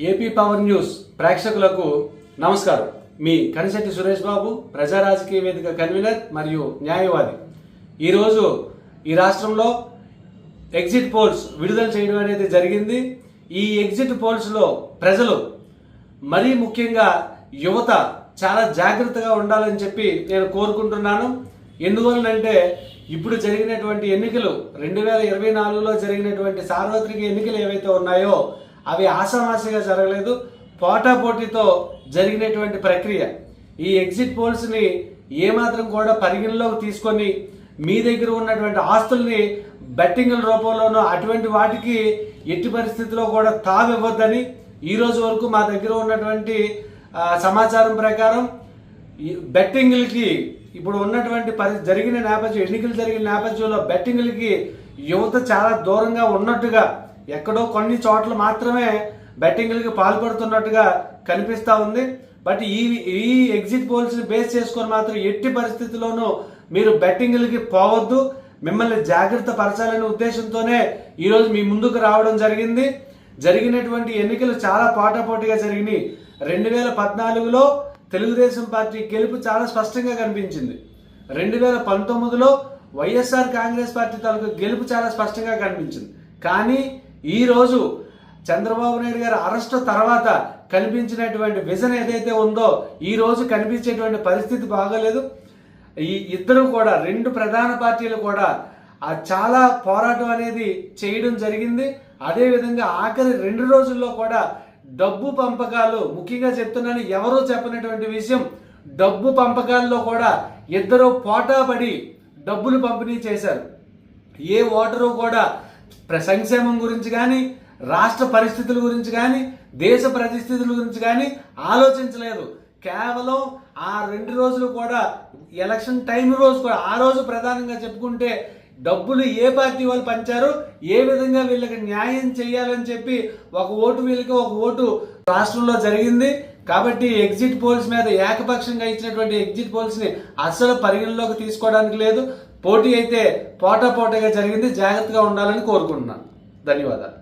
AP power news ప్రేక్షకులకు నమస్కారం. మీ కనిశెట్టి సురేష్ బాబు, ప్రజా రాజకీయ వేదిక కన్వీనర్ మరియు న్యాయవాది. ఈరోజు ఈ రాష్ట్రంలో ఎగ్జిట్ పోల్స్ విడుదల చేయడం అనేది జరిగింది. ఈ ఎగ్జిట్ పోల్స్లో ప్రజలు, మరీ ముఖ్యంగా యువత చాలా జాగ్రత్తగా ఉండాలని చెప్పి నేను కోరుకుంటున్నాను. ఎందువలనంటే ఇప్పుడు జరిగినటువంటి ఎన్నికలు 2024లో జరిగినటువంటి సార్వత్రిక ఎన్నికలు ఏవైతే ఉన్నాయో అవి ఆషామాషిగా జరగలేదు, పోటాపోటీతో జరిగినటువంటి ప్రక్రియ. ఈ ఎగ్జిట్ పోల్స్ని ఏమాత్రం కూడా పరిగణలోకి తీసుకొని మీ దగ్గర ఉన్నటువంటి ఆస్తుల్ని బెట్టింగ్ల రూపంలోనూ అటువంటి వాటికి ఎట్టి పరిస్థితిలో కూడా తావివ్వద్దని ఈ రోజు వరకు మా దగ్గర ఉన్నటువంటి సమాచారం ప్రకారం బెట్టింగ్లకి ఇప్పుడు ఉన్నటువంటి జరిగిన నేపథ్యం, ఎన్నికలు జరిగిన నేపథ్యంలో బెట్టింగ్లకి యువత చాలా దూరంగా ఉన్నట్టుగా, ఎక్కడో కొన్ని చోట్ల మాత్రమే బెట్టింగ్లకి పాల్పడుతున్నట్టుగా కనిపిస్తూ ఉంది. బట్ ఈ ఎగ్జిట్ పోల్స్ని బేస్ చేసుకొని మాత్రం ఎట్టి పరిస్థితుల్లోనూ మీరు బెట్టింగ్లకి పోవద్దు. మిమ్మల్ని జాగ్రత్త పరచాలనే ఉద్దేశంతోనే ఈరోజు మీ ముందుకు రావడం జరిగింది. జరిగినటువంటి ఎన్నికలు చాలా పోటాపోటీగా జరిగినాయి. 2014లో తెలుగుదేశం పార్టీ గెలుపు చాలా స్పష్టంగా కనిపించింది. 2019లో వైఎస్ఆర్ కాంగ్రెస్ పార్టీ తాలూకు గెలుపు చాలా స్పష్టంగా కనిపించింది. కానీ ఈరోజు చంద్రబాబు నాయుడు గారి అరెస్టు తర్వాత కనిపించినటువంటి విజన్ ఏదైతే ఉందో ఈ రోజు కనిపించేటువంటి పరిస్థితి బాగోలేదు. ఈ ఇద్దరు కూడా, రెండు ప్రధాన పార్టీలు కూడా చాలా పోరాటం అనేది చేయడం జరిగింది. అదేవిధంగా ఆఖరి 2 రోజుల్లో కూడా డబ్బు పంపకాలు, ముఖ్యంగా చెప్తున్నాను, ఎవరూ చెప్పినటువంటి విషయం, డబ్బు పంపకాల్లో కూడా ఇద్దరు పోటాపడి డబ్బులు పంపిణీ చేశారు. ఏ ఓటరు కూడా సంక్షేమం గురించి కానీ, రాష్ట్ర పరిస్థితుల గురించి కానీ, దేశ పరిస్థితుల గురించి కానీ ఆలోచించలేదు. కేవలం ఆ 2 రోజులు కూడా, ఎలక్షన్ టైం రోజు కూడా, ఆ రోజు ప్రధానంగా చెప్పుకుంటే డబ్బులు ఏ పార్టీ వాళ్ళు పంచారు, ఏ విధంగా వీళ్ళకి న్యాయం చేయాలని చెప్పి ఒక ఓటు వీళ్ళకి, ఒక ఓటు రాష్ట్రంలో జరిగింది. కాబట్టి ఎగ్జిట్ పోల్స్ మీద ఏకపక్షంగా ఇచ్చినటువంటి ఎగ్జిట్ పోల్స్ ని అస్సలు పరిగణలోకి తీసుకోవడానికి లేదు. పోటీ అయితే పోటాపోటీగా జరిగింది. జాగ్రత్తగా ఉండాలని కోరుకుంటున్నాను. ధన్యవాదాలు.